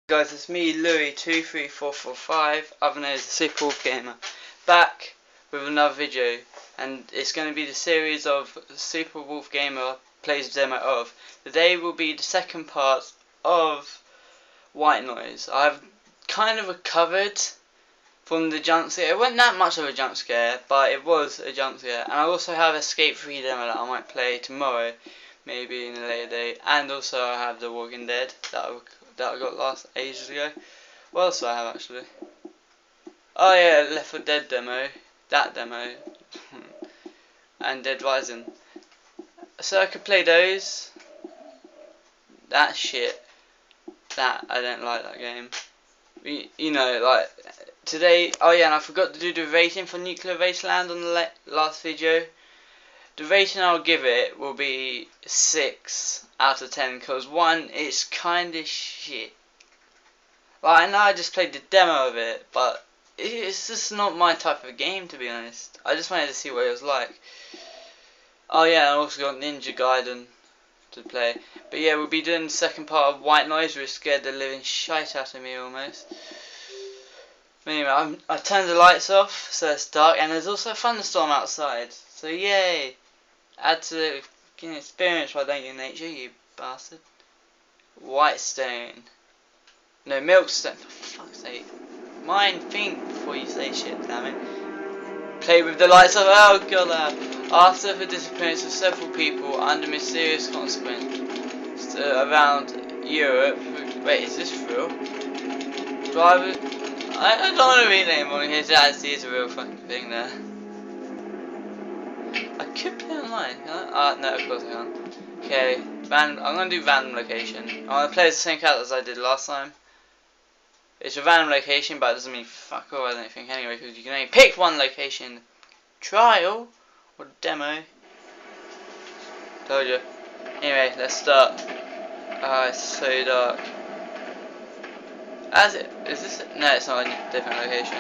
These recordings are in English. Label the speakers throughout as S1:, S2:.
S1: Guys, it's me, Louis23445, other known as the Superwolfgamer, back with another video, and it's going to be the series of Superwolfgamer plays a demo of. Today will be the second part of White Noise. I've kind of recovered from the jump scare. It wasn't that much of a jump scare, but it was a jump scare, and I also have Escape 3 demo that I might play tomorrow, maybe in a later date, and also I have The Walking Dead that I got ages ago. What else do I have actually? Oh yeah, Left 4 Dead demo, that demo, and Dead Rising. So I could play those. That shit. That I don't like that game. You know, like today. Oh yeah, and I forgot to do the rating for Nuclear Wasteland on the last video. The rating I'll give it will be 6 out of 10 because 1, it's kinda shit. Like, I know I just played the demo of it, but it's just not my type of game, to be honest. I just wanted to see what it was like. Oh yeah, I also got Ninja Gaiden to play. But yeah, we'll be doing the second part of White Noise, which scared the living shite out of me almost. But anyway, I turned the lights off, so it's dark, and there's also a thunderstorm outside. So yay! Add to the experience, why don't you, nature, you bastard? Whitestone. No, Milkstone. For fuck's sake. Mind think before you say shit, damn it. Play with the lights of. Oh god. After the disappearance of several people under mysterious consequence around Europe. Wait, is this real? Driver. I don't want to read it anymore. His actually is a real fucking thing there. I could play online. Can I? No, of course I can't. Okay, I'm gonna do random location. I'm gonna play as the same character as I did last time. It's a random location, but it doesn't mean fuck all, I don't think, anyway, because you can only pick one location. Trial or demo. Told you. Anyway, let's start. Ah, it's so dark. Is this? No, it's not a different location.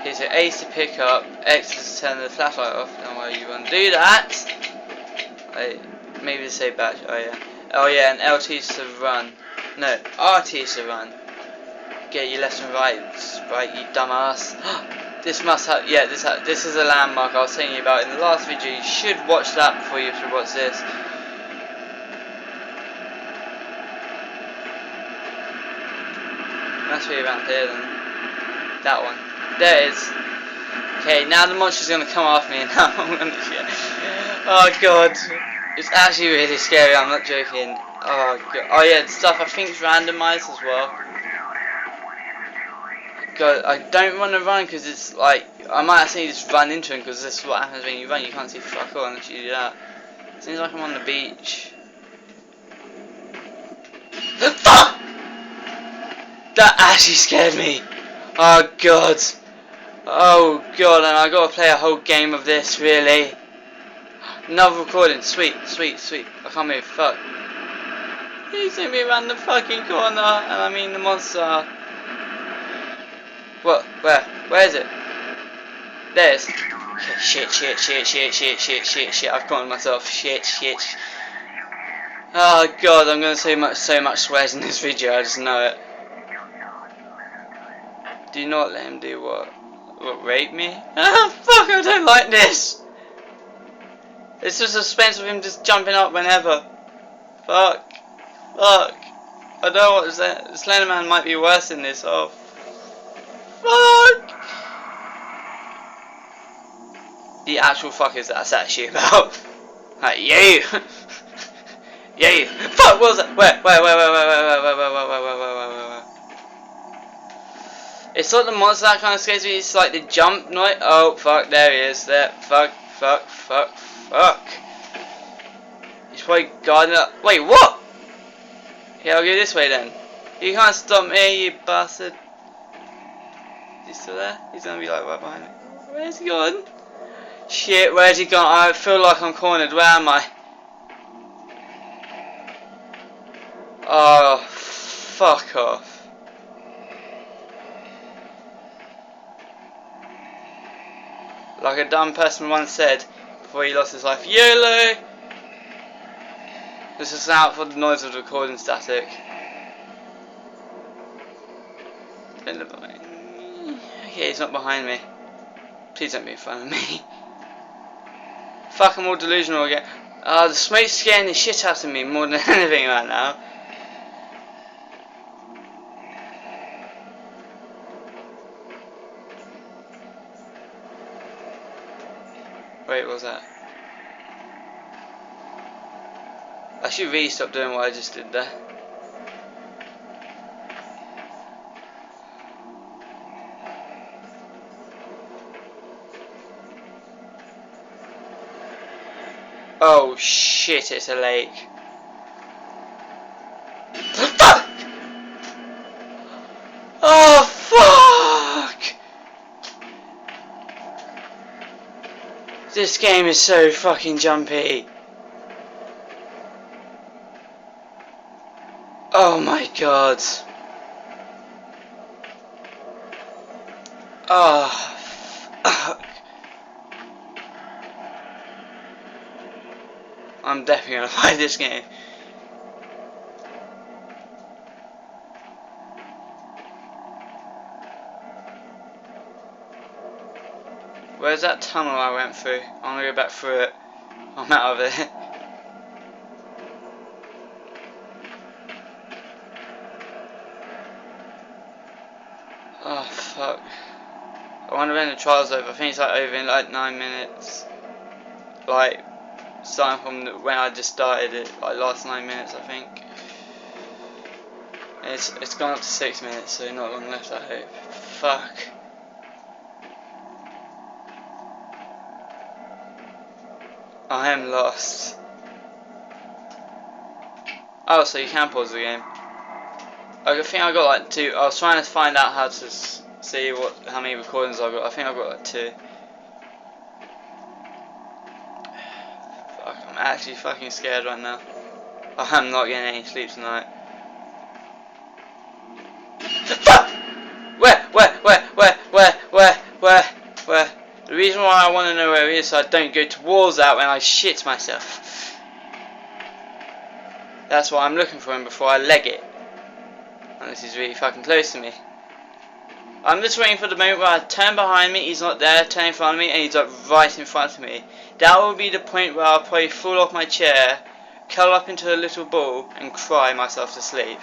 S1: Okay, so A is to pick up, X is to turn the flashlight off. Don't worry, you want to do that. Maybe to say back. Oh yeah, and LT is to run. No, RT is to run. Get your left and right, you dumbass. This must have. Yeah, this is a landmark I was telling you about in the last video. You should watch that before you should watch this. Must be around here then. That one. There it is. Okay, now the monster's gonna come off me and now I'm gonna shit. Oh god. It's actually really scary, I'm not joking. Oh god. Oh yeah, the stuff I think is randomized as well. God, I don't want to run because it's like, I might actually just run into him because this is what happens when you run, you can't see fuck all unless you do that. Seems like I'm on the beach. Fuck! That actually scared me. Oh god. Oh god, and I gotta play a whole game of this, really. Another recording, sweet. I can't move, fuck. He's in me around the fucking corner, and I mean the monster. What? Where is it? There it is. Shit, I've caught myself. Shit. Oh god, I'm gonna say so much swears in this video, I just know it. Do not let him do what? What, rape me? Ah, fuck, I don't like this! It's the suspense of him just jumping up whenever. Fuck. I don't know what Slenderman might be worse than this. Oh. Fuck! The actual fuck is that's actually about. Like, you! You! Fuck, what was that? Where? It's not the monster that kind of scares me, it's like the jump noise. Oh, fuck, there he is. There. Fuck. He's probably guarding up. Wait, what? Okay, I'll go this way then. You can't stop me, you bastard. Is he still there? He's gonna be like right behind me. Where's he gone? Shit, where's he gone? I feel like I'm cornered. Where am I? Oh, fuck off. Like a dumb person once said before he lost his life, YOLO! This is out for the noise of the recording static. Okay, he's not behind me. Please don't be in front of me. Fuck, I'm all delusional again. The smoke's scaring the shit out of me more than anything right now. Wait, what was that? I should really stop doing what I just did there. Oh shit, it's a lake. Fuck! Oh fuck! This game is so fucking jumpy. Oh my god. Oh fuck. I'm definitely gonna play this game. Where's that tunnel I went through? I'm gonna go back through it. I'm out of it. Oh fuck. I wonder when the trial's over. I think it's like over in like 9 minutes. Like, starting from when I just started it, like last 9 minutes I think. And it's gone up to 6 minutes, so not long left I hope. Fuck. I am lost. Oh, so you can pause the game. I think I got like 2. I was trying to find out how to see how many recordings I got. I think I got like 2. Fuck, I'm actually fucking scared right now. I'm not getting any sleep tonight. Fuck! Where? The reason why I want to know where it is so I don't go towards that when I shit myself. That's what I'm looking for him before I leg it. And this is really fucking close to me. I'm just waiting for the moment where I turn behind me, he's not there, turn in front of me, and he's like right in front of me. That will be the point where I'll probably fall off my chair, curl up into a little ball, and cry myself to sleep.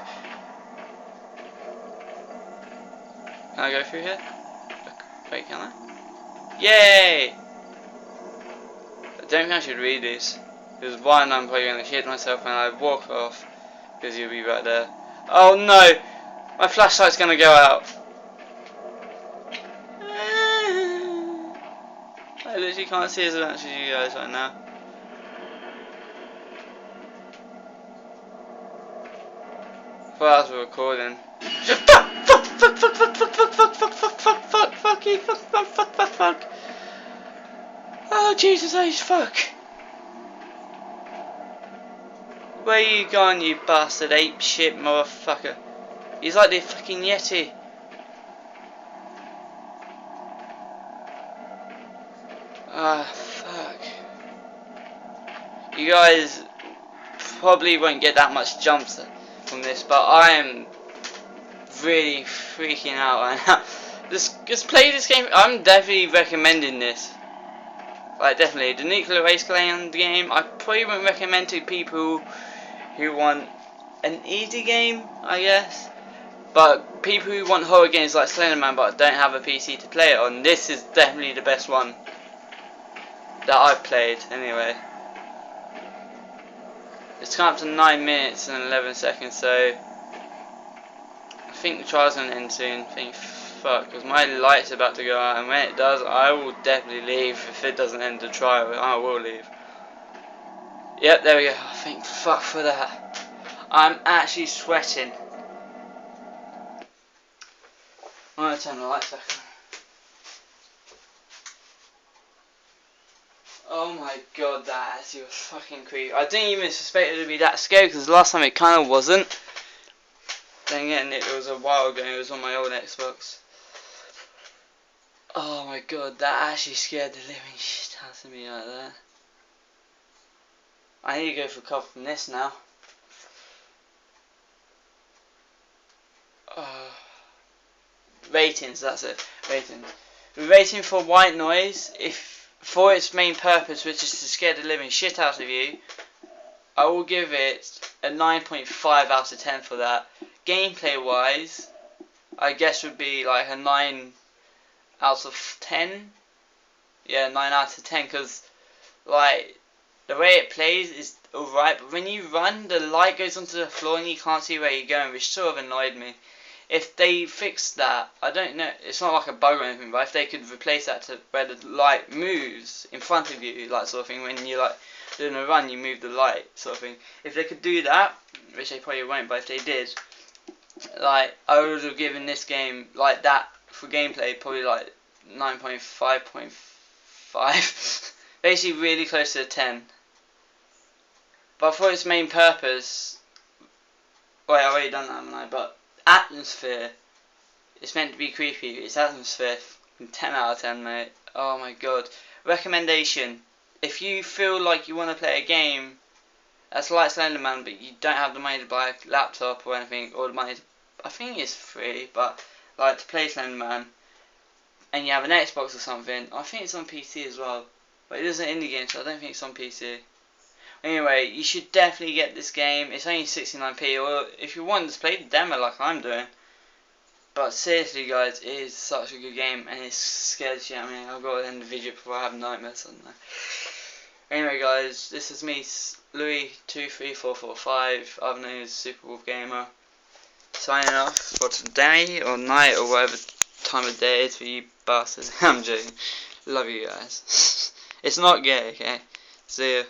S1: Can I go through here? Wait, can I? Yay! I don't think I should read this. Because one, I'm probably going to shit myself when I walk off. Because you'll be right there. Oh no! My flashlight's going to go out. I literally can't see as much as you guys right now. I thought I was recording. Fuck. Oh Jesus H, fuck. Where you gone, you bastard ape shit motherfucker? He's like the fucking Yeti. Ah, fuck. You guys probably won't get that much jumps from this, but I am really freaking out right now. Just play this game. I'm definitely recommending this. Like, definitely. The Nuclear Waste Land game, I probably wouldn't recommend to people who want an easy game, I guess. But people who want horror games like Slenderman but don't have a PC to play it on, this is definitely the best one that I've played, anyway. It's come up to 9 minutes and 11 seconds, so I think the trial's going to end soon. I think, fuck, because my light's about to go out, and when it does, I will definitely leave. If it doesn't end the trial, I will leave. Yep, there we go. I think, fuck for that. I'm actually sweating. I'm going to turn the lights back on. Oh my god, that actually was fucking creepy. I didn't even suspect it to be that scary because last time it kind of wasn't. Then again, it was a while ago, it was on my old Xbox. Oh my god, that actually scared the living shit out of me like that. I need to go for cover from this now. ratings. That's it. Ratings. The rating for White Noise, if for its main purpose, which is to scare the living shit out of you, I will give it a 9.5 out of 10 for that. Gameplay wise, I guess would be like a 9 out of 10. Yeah, 9 out of 10, because like the way it plays is alright, but when you run, the light goes onto the floor and you can't see where you're going, which sort of annoyed me. If they fixed that, I don't know, it's not like a bug or anything, but if they could replace that to where the light moves in front of you, like sort of thing, when you're like doing a run, you move the light, sort of thing. If they could do that, which they probably won't, but if they did, like, I would have given this game, like that, for gameplay, probably like 9.5.5. Basically really close to a 10. But for its main purpose, well, I already done that, haven't I? But atmosphere, it's meant to be creepy. It's atmosphere, 10 out of 10, mate. Oh my god. Recommendation: if you feel like you want to play a game that's like Slenderman, but you don't have the money to buy a laptop or anything, or the money to, I think it's free, but like to play Slenderman, and you have an Xbox or something, I think it's on PC as well, but it is an indie game, so I don't think it's on PC. Anyway, you should definitely get this game. It's only 69p, or if you want to play the demo like I'm doing. But seriously guys, it is such a good game, and it's scared shit. I mean, I've got to end the video before I have nightmares on that. Anyway guys, this is me, Louis23445, other known as Superwolfgamer, signing off for today, or night, or whatever time of day it is for you bastards. I'm joking. Love you guys. It's not gay, okay? See ya.